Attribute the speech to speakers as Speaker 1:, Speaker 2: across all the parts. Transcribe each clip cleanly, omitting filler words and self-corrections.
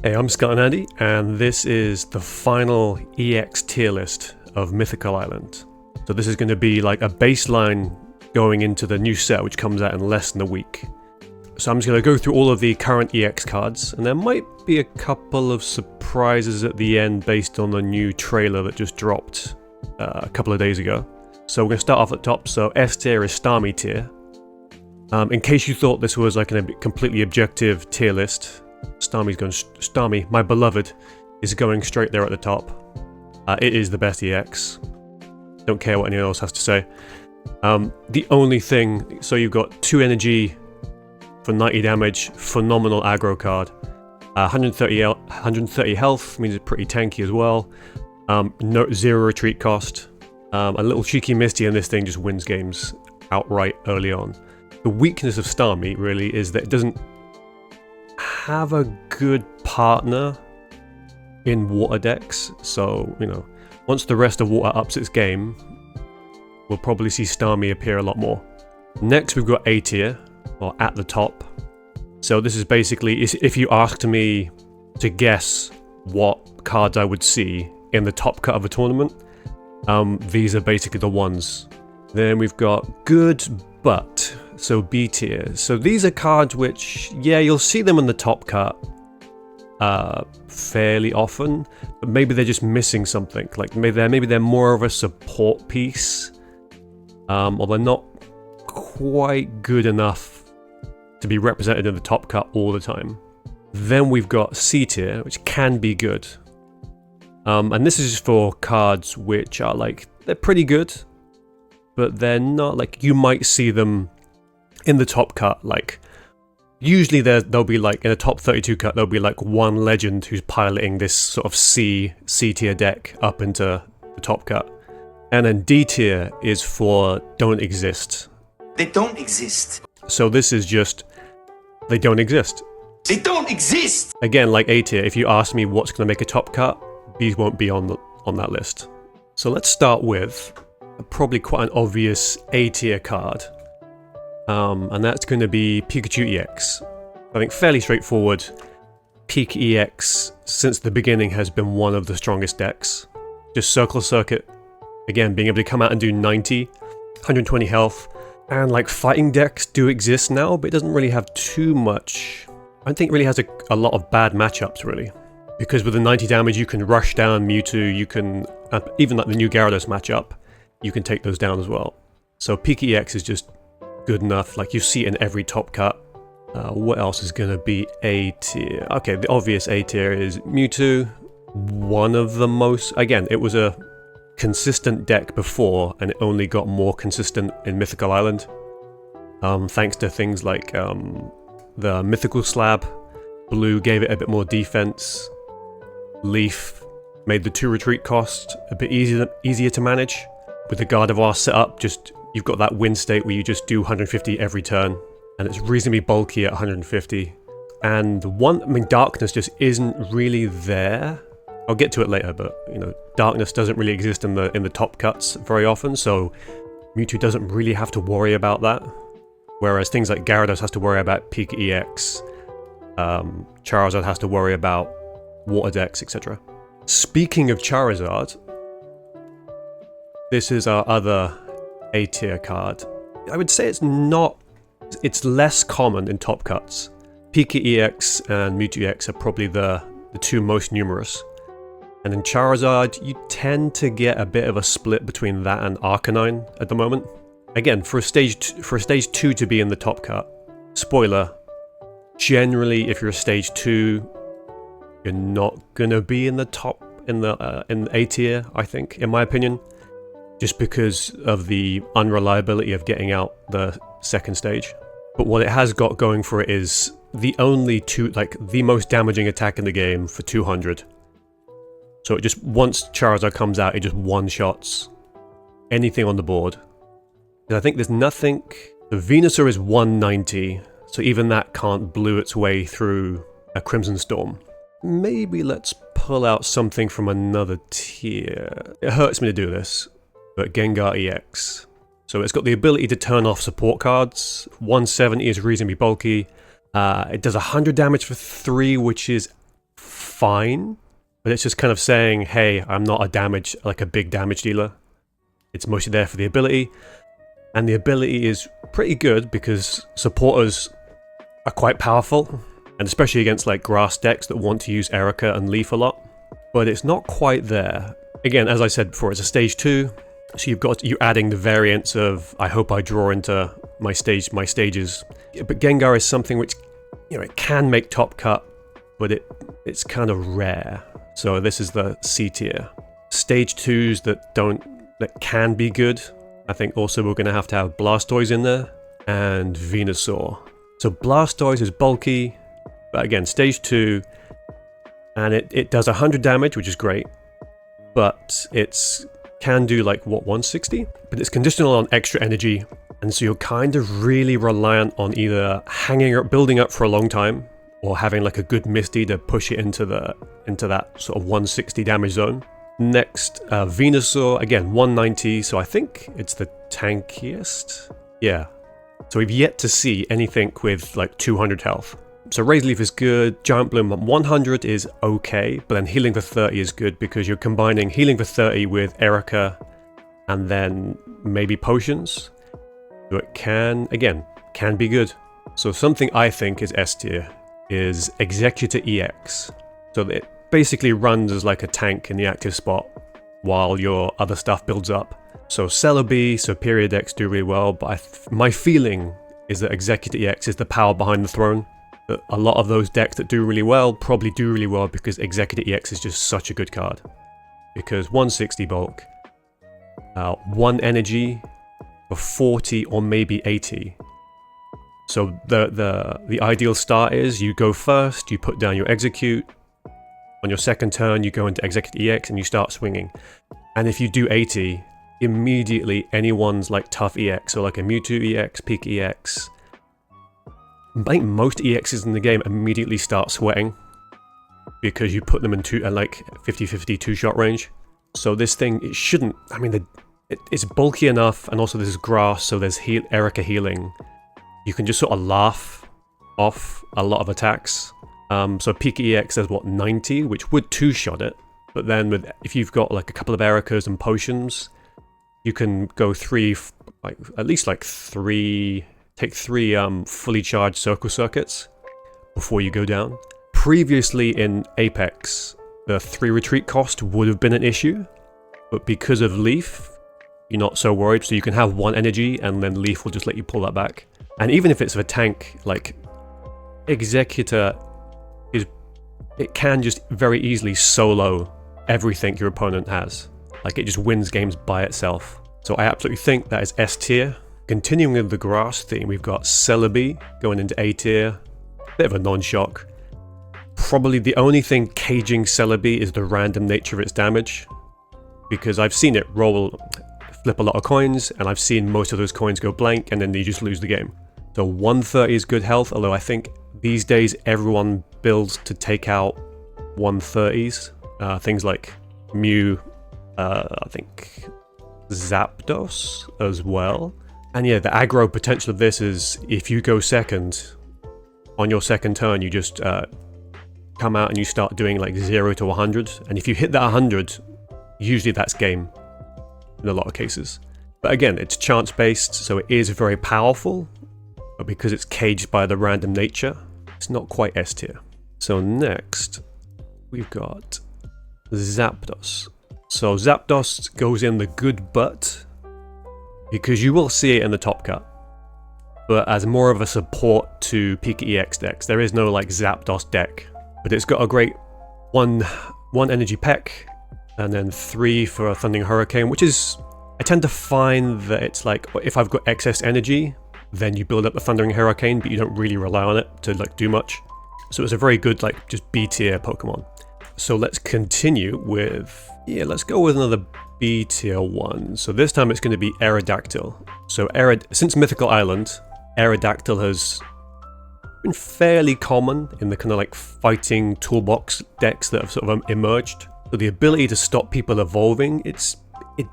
Speaker 1: Hey, I'm Scott and Andy, and this is the final EX tier list of Mythical Island. So this is going to be like a baseline going into the new set, which comes out in less than a week. So I'm just going to go through all of the current EX cards, and there might be a couple of surprises at the end based on the new trailer that just dropped a couple of days ago. So we're going to start off at the top. So S tier is Starmie tier. In case you thought this was like a completely objective tier list, Starmie, my beloved, is going straight there at the top. It is the best EX. Don't care what anyone else has to say. The only thing, so you've got 2 energy for 90 damage, phenomenal aggro card. 130 health means it's pretty tanky as well. Zero retreat cost. A little cheeky Misty and this thing just wins games outright early on. The weakness of Starmie really is that it doesn't have a good partner in water decks, so once the rest of water ups its game, we'll probably see Starmie appear a lot more. Next we've got A tier, or at the top. So this is basically, if you asked me to guess what cards I would see in the top cut of a tournament, these are basically the ones. Then we've got good but, so B tier. So these are cards which, yeah, you'll see them in the top cut fairly often, but maybe they're just missing something. Like maybe they're more of a support piece, or they're not quite good enough to be represented in the top cut all the time. Then we've got C tier, which can be good. And this is just for cards which are like, they're pretty good, but they're not like, you might see them in the top cut. Like usually they'll be like in a top 32 cut, there'll be like one legend who's piloting this sort of C tier deck up into the top cut. And then D tier is for don't exist.
Speaker 2: They don't exist.
Speaker 1: So this is just, they don't exist.
Speaker 2: They don't exist!
Speaker 1: Again, like A tier, if you ask me what's going to make a top cut, these won't be on that list. So let's start with probably quite an obvious A tier card. And that's going to be Pikachu EX. I think fairly straightforward. Peak EX since the beginning has been one of the strongest decks. Just Circle Circuit, again, being able to come out and do 90, 120 health. And like fighting decks do exist now, but it doesn't really have too much. I don't think it really has a lot of bad matchups really. Because with the 90 damage you can rush down Mewtwo, you can, even like the new Gyarados matchup, you can take those down as well. So Peak EX is just good enough, like you see it in every top cut. What else is going to be A tier? Okay, the obvious A tier is Mewtwo. One of the most, again, it was a consistent deck before and it only got more consistent in Mythical Island. Thanks to things like the Mythical Slab. Blue gave it a bit more defense. Leaf made the 2 retreat cost a bit easier to manage. With the Gardevoir setup, you've got that win state where you just do 150 every turn, and it's reasonably bulky at 150. And Darkness just isn't really there. I'll get to it later, but Darkness doesn't really exist in the top cuts very often, so Mewtwo doesn't really have to worry about that. Whereas things like Gyarados has to worry about Peak EX, Charizard has to worry about water decks, etc. Speaking of Charizard, this is our other A tier card. I would say it's less common in top cuts. Pika EX and Mewtwo EX are probably the 2 most numerous. And in Charizard, you tend to get a bit of a split between that and Arcanine at the moment. Again, for a stage 2 to be in the top cut, spoiler, generally if you're a stage 2, you're not gonna be in the top, in the A tier, I think, in my opinion. Just because of the unreliability of getting out the second stage. But what it has got going for it is the most damaging attack in the game for 200. So it just, once Charizard comes out, it just one-shots anything on the board. And I think there's nothing, the Venusaur is 190, so even that can't blue its way through a Crimson Storm. Maybe let's pull out something from another tier. It hurts me to do this, but Gengar EX. So it's got the ability to turn off support cards. 170 is reasonably bulky. It does 100 damage for 3, which is fine, but it's just kind of saying, hey, I'm not a big damage dealer. It's mostly there for the ability, and the ability is pretty good because supporters are quite powerful, and especially against like grass decks that want to use Erica and Leaf a lot, but it's not quite there. Again, as I said before, it's a stage 2, so you're adding the variants of I hope I draw into my stages. But Gengar is something which, you know, it can make top cut, but it's kind of rare. So this is the C tier. Stage 2s that can be good. I think also we're going to have Blastoise in there and Venusaur. So Blastoise is bulky, but again, stage 2, and it does 100 damage, which is great, but it's can do like, what, 160? But it's conditional on extra energy, and so you're kind of really reliant on either building up for a long time, or having like a good Misty to push it into that sort of 160 damage zone. Next, Venusaur, again, 190, so I think it's the tankiest? Yeah. So we've yet to see anything with like 200 health. So Razor Leaf is good, Giant Bloom 100 is okay, but then Healing for 30 is good because you're combining Healing for 30 with Erica and then maybe Potions. So it can be good. So something I think is S tier is Executor EX. So it basically runs as like a tank in the active spot while your other stuff builds up. So Celebi, Superior decks do really well, but my feeling is that Executor EX is the power behind the throne. That a lot of those decks that do really well probably do really well because Executor EX is just such a good card. Because 160 bulk, 1 energy for 40 or maybe 80. So the ideal start is you go first, you put down your Execute. On your second turn, you go into Executor EX and you start swinging. And if you do 80, immediately anyone's like tough EX, so like a Mewtwo EX, Peak EX. I think most EXs in the game immediately start sweating because you put them in like 50-50 two-shot range. So this thing, it shouldn't, I mean, it's bulky enough, and also there's grass, so there's Erica healing. You can just sort of laugh off a lot of attacks. So Peak EX has what, 90, which would two-shot it, but then if you've got like a couple of Ericas and Potions, you can go take three fully charged Circle Circuits before you go down. Previously in Apex, the 3 retreat cost would have been an issue, but because of Leaf, you're not so worried, so you can have 1 energy and then Leaf will just let you pull that back. And even if it's a tank, like Executor, it can just very easily solo everything your opponent has. Like, it just wins games by itself. So I absolutely think that is S tier. Continuing with the grass theme, we've got Celebi going into A tier. Bit of a non-shock. Probably the only thing caging Celebi is the random nature of its damage, because I've seen it flip a lot of coins, and I've seen most of those coins go blank, and then they just lose the game. So 130 is good health, although I think these days everyone builds to take out 130s. Things like Mew, I think Zapdos as well. And yeah, the aggro potential of this is if you go second, on your second turn you just come out and you start doing like 0 to 100, and if you hit that 100, usually that's game in a lot of cases. But again, it's chance based, so it is very powerful, but because it's caged by the random nature, it's not quite S tier. So next, we've got Zapdos. So Zapdos goes in the good butt, because you will see it in the top cut, but as more of a support to Pika EX decks. There is no like Zapdos deck, but it's got a great one energy peck, and then 3 for a Thundering Hurricane, which is, I tend to find that it's like, if I've got excess energy, then you build up the Thundering Hurricane, but you don't really rely on it to like do much. So it's a very good like just B tier Pokemon. So let's continue with, let's go with another B tier one. So this time it's going to be Aerodactyl. So since Mythical Island, Aerodactyl has been fairly common in the kind of like fighting toolbox decks that have sort of emerged. So the ability to stop people evolving, it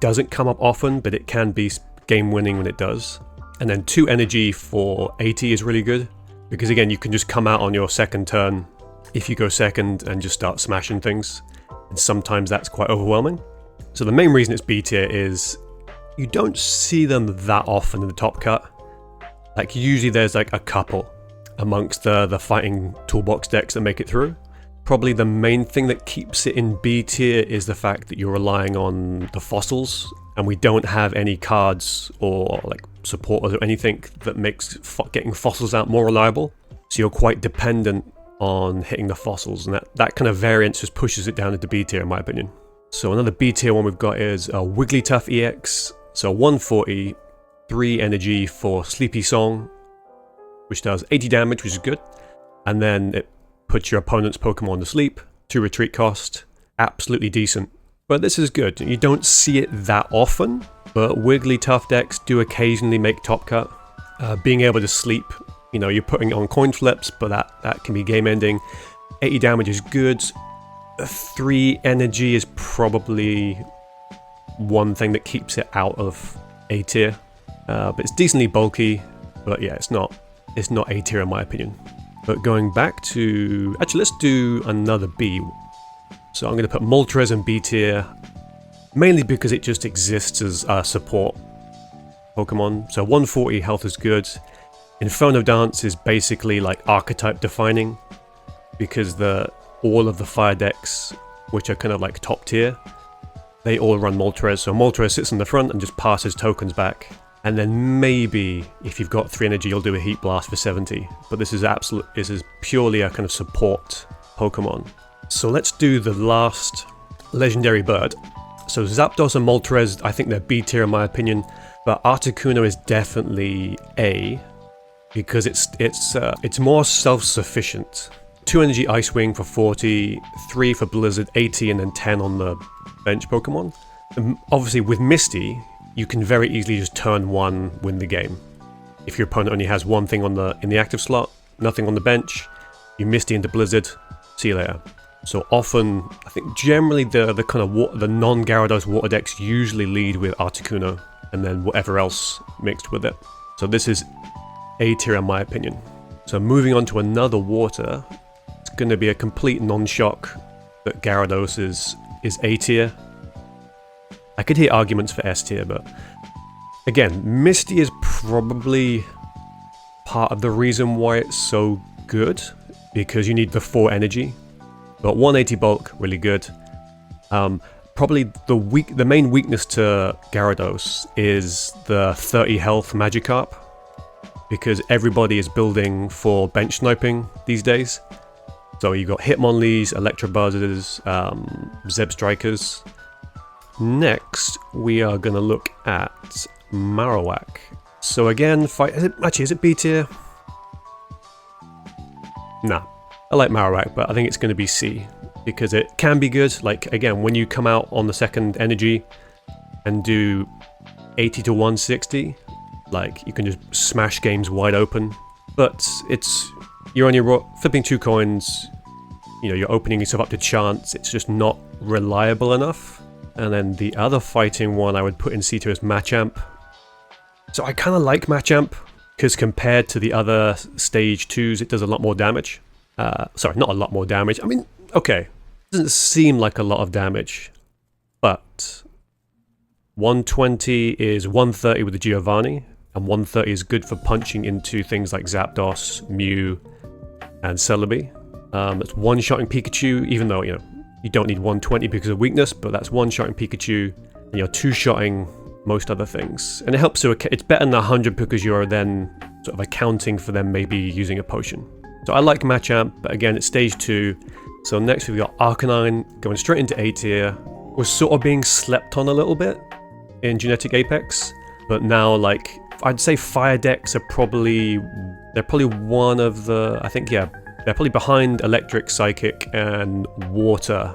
Speaker 1: doesn't come up often, but it can be game winning when it does. And then 2 energy for 80 is really good, because again, you can just come out on your second turn if you go second and just start smashing things. And sometimes that's quite overwhelming. So the main reason it's B tier is you don't see them that often in the top cut. Like usually there's like a couple amongst the fighting toolbox decks that make it through. Probably the main thing that keeps it in B tier is the fact that you're relying on the fossils, and we don't have any cards or like supporters or anything that makes getting fossils out more reliable. So you're quite dependent on hitting the fossils, and that kind of variance just pushes it down into B tier in my opinion. So another B tier one we've got is a Wigglytuff EX. So 140, 3 energy for Sleepy Song, which does 80 damage, which is good. And then it puts your opponent's Pokemon to sleep, 2 retreat cost, absolutely decent. But this is good. You don't see it that often, but Wigglytuff decks do occasionally make top cut. Being able to sleep, you know, you're putting it on coin flips, but that can be game ending. 80 damage is good. 3 energy is probably one thing that keeps it out of A tier. But it's decently bulky, but yeah, it's not A tier in my opinion. But going back to... Actually, let's do another B. So I'm going to put Moltres in B tier, mainly because it just exists as a support Pokemon. So 140 health is good. Inferno Dance is basically like archetype defining, because all of the fire decks, which are kind of like top tier, they all run Moltres. So Moltres sits in the front and just passes tokens back. And then maybe if you've got 3 energy, you'll do a Heat Blast for 70. But this is purely a kind of support Pokemon. So let's do the last legendary bird. So Zapdos and Moltres, I think they're B tier in my opinion, but Articuno is definitely A, because it's more self-sufficient. 2 energy Ice Wing for 40, 3 for Blizzard, 80, and then 10 on the bench Pokemon. And obviously with Misty, you can very easily just turn 1, win the game. If your opponent only has 1 thing in the active slot, nothing on the bench, you Misty into Blizzard, see you later. So often, I think generally the kind of the non-Gyarados water decks usually lead with Articuno, and then whatever else mixed with it. So this is A tier in my opinion. So moving on to another water, it's going to be a complete non-shock that Gyarados is A tier. I could hear arguments for S tier, but again, Misty is probably part of the reason why it's so good, because you need the 4 energy. But 180 bulk, really good. Probably the main weakness to Gyarados is the 30 health Magikarp, because everybody is building for bench sniping these days. So you've got Hitmonlees, Electrobuzzers, Zeb Strikers. Next, we are going to look at Marowak. So again, is it B tier? Nah, I like Marowak, but I think it's going to be C, because it can be good. Like, again, when you come out on the second energy and do 80 to 160, like, you can just smash games wide open. But you're only flipping 2 coins, you know, you're opening yourself up to chance. It's just not reliable enough. And then the other fighting one I would put in C tier is Machamp. So I kind of like Machamp, because compared to the other stage 2s, it does a lot more damage. Sorry, not a lot more damage. I mean, okay, it doesn't seem like a lot of damage, but 120 is 130 with the Giovanni, and 130 is good for punching into things like Zapdos, Mew, and Celebi. It's one-shotting Pikachu, even though, you know, you don't need 120 because of weakness, but that's one-shotting Pikachu, and you're 2-shotting most other things. And it helps to, it's better than 100 because you're then sort of accounting for them maybe using a potion. So I like Machamp, but again, it's stage 2. So next we've got Arcanine going straight into A tier. We're sort of being slept on a little bit in Genetic Apex, but now, like, I'd say fire decks are probably one of the, I think, yeah, they're probably behind Electric, Psychic, and Water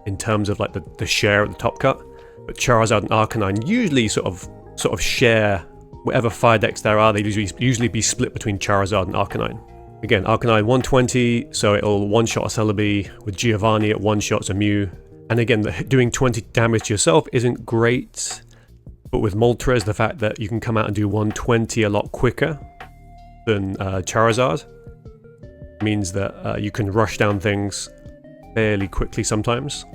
Speaker 1: in terms of like the share at the top cut. But Charizard and Arcanine usually sort of share whatever fire decks there are. They usually be split between Charizard and Arcanine. Again, Arcanine 120, so it'll one-shot a Celebi, with Giovanni at one-shots a Mew. And again, doing 20 damage to yourself isn't great, but with Moltres, the fact that you can come out and do 120 a lot quicker than Charizard, means that you can rush down things fairly quickly sometimes.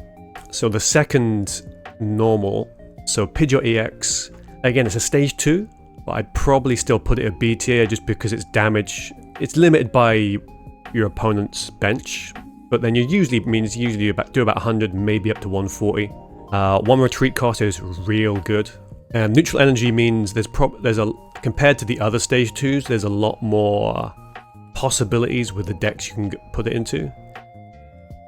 Speaker 1: So the second normal, so Pidgeot EX, again it's a stage 2, but I'd probably still put it at B tier just because its damage, it's limited by your opponent's bench, but then you usually do about 100, maybe up to 140. One retreat cost is real good. And neutral energy means compared to the other stage 2s, there's a lot more possibilities with the decks you can put it into.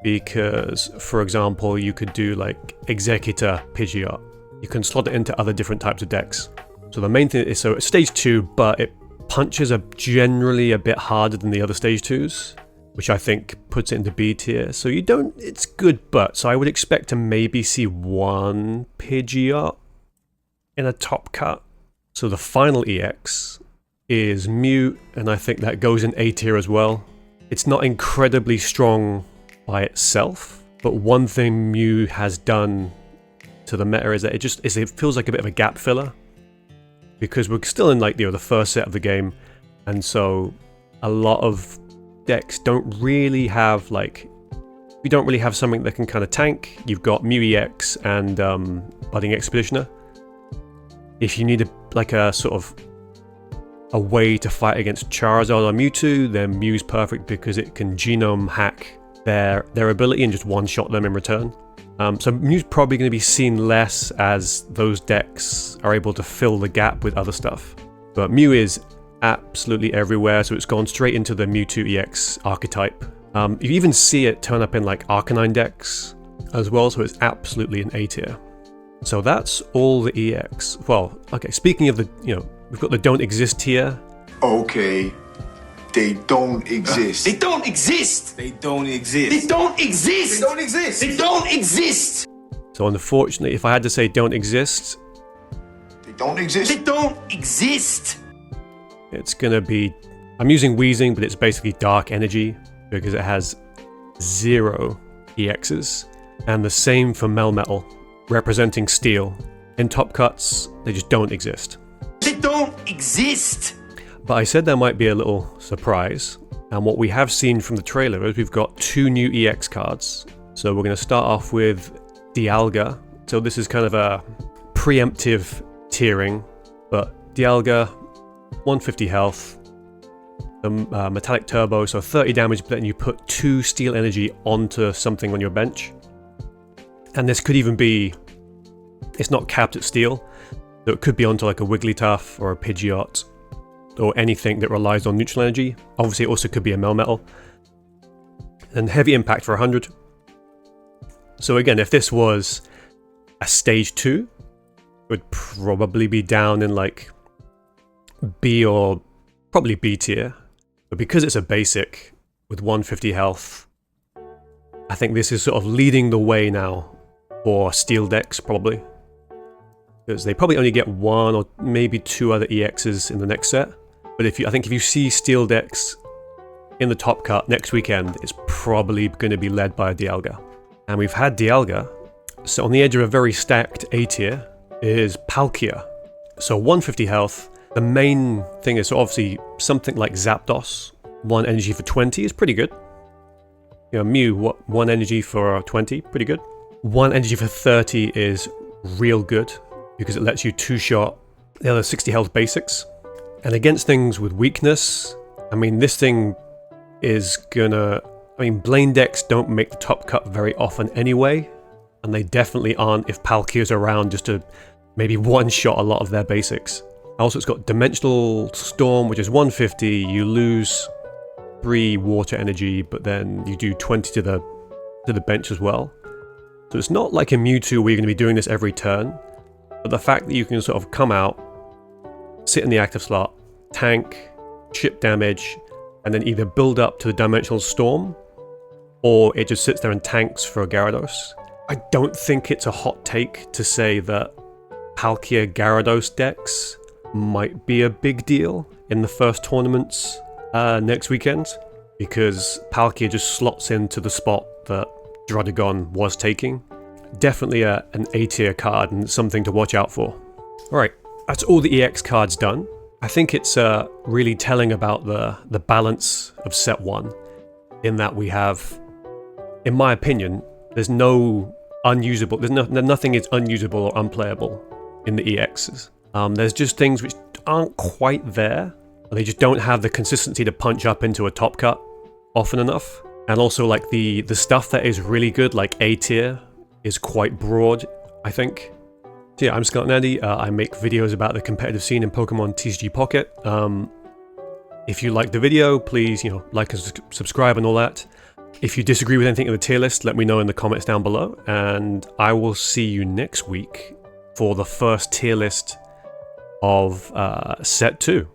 Speaker 1: Because, for example, you could do like Executor Pidgeot. You can slot it into other different types of decks. So the main thing is, so it's stage 2, but it punches are generally a bit harder than the other stage 2s, which I think puts it into B tier. So it's good, but so I would expect to maybe see one Pidgeot in a top cut. So the final EX is Mew, and I think that goes in A tier as well. It's not incredibly strong by itself, but one thing Mew has done to the meta is that it feels like a bit of a gap filler, because we're still in like the first set of the game, and so a lot of decks don't really have something that can kind of tank. You've got Mew EX and Budding Expeditioner. If you need a way to fight against Charizard or Mewtwo, then Mew's perfect because it can genome hack their ability and just one-shot them in return. So Mew's probably going to be seen less as those decks are able to fill the gap with other stuff. But Mew is absolutely everywhere, so it's gone straight into the Mewtwo EX archetype. You even see it turn up in like Arcanine decks as well, so it's absolutely an A tier. So that's all the EX. Well, okay, speaking of we've got the don't exist tier.
Speaker 3: Okay, they don't exist.
Speaker 2: They don't exist.
Speaker 3: They don't exist.
Speaker 2: They don't exist.
Speaker 3: They don't exist.
Speaker 2: They don't exist.
Speaker 1: So unfortunately, if I had to say don't exist,
Speaker 3: They don't exist.
Speaker 2: They don't exist.
Speaker 1: it's gonna be, I'm using Wheezing, but it's basically Dark Energy because it has 0 EXs. And the same for Melmetal, representing Steel. In top cuts, they just don't exist.
Speaker 2: They don't exist.
Speaker 1: But I said there might be a little surprise, and what we have seen from the trailer is we've got 2 new EX cards. So we're going to start off with Dialga. So this is kind of a preemptive tiering, but Dialga, 150 health, Metallic Turbo, so 30 damage, but then you put 2 Steel Energy onto something on your bench. And this could even be, it's not capped at Steel, so it could be onto like a Wigglytuff or a Pidgeot, or anything that relies on neutral energy. Obviously it also could be a Melmetal. And heavy impact for 100. So again, if this was a stage 2, it would probably be down in like B or probably B tier. But because it's a basic with 150 health, I think this is sort of leading the way now for Steel decks probably. Because they probably only get 1 or maybe 2 other EXs in the next set. But I think if you see Steel decks in the top cut next weekend, it's probably going to be led by a Dialga. And we've had Dialga. So on the edge of a very stacked A tier is Palkia. So 150 health. The main thing is obviously something like Zapdos. 1 energy for 20 is pretty good. Mew, 1 energy for 20, pretty good. 1 energy for 30 is real good because it lets you 2-shot the other 60 health basics. And against things with weakness, I mean, this thing is gonna... I mean, Blaine decks don't make the top cut very often anyway, and they definitely aren't if Palkia's around just to maybe one-shot a lot of their basics. Also, it's got Dimensional Storm, which is 150, you lose 3 water energy, but then you do 20 to the bench as well. So it's not like a Mewtwo where you're going to be doing this every turn, but the fact that you can sort of come out, sit in the active slot, tank, chip damage, and then either build up to the Dimensional Storm, or it just sits there and tanks for a Gyarados. I don't think it's a hot take to say that Palkia Gyarados decks might be a big deal in the first tournaments next weekend, because Palkia just slots into the spot that Druddigon was taking. Definitely an A tier card and something to watch out for. Alright, that's all the EX cards done. I think it's really telling about the balance of set 1. in that we have, in my opinion, there's no unusable, nothing is unusable or unplayable in the EXs. There's just things which aren't quite there. They just don't have the consistency to punch up into a top cut often enough. And also like the stuff that is really good, like A tier, is quite broad, I think. So yeah, I'm Scott Nandy. I make videos about the competitive scene in Pokemon TCG Pocket. If you like the video, please, like and subscribe and all that. If you disagree with anything in the tier list, let me know in the comments down below, and I will see you next week for the first tier list of set 2.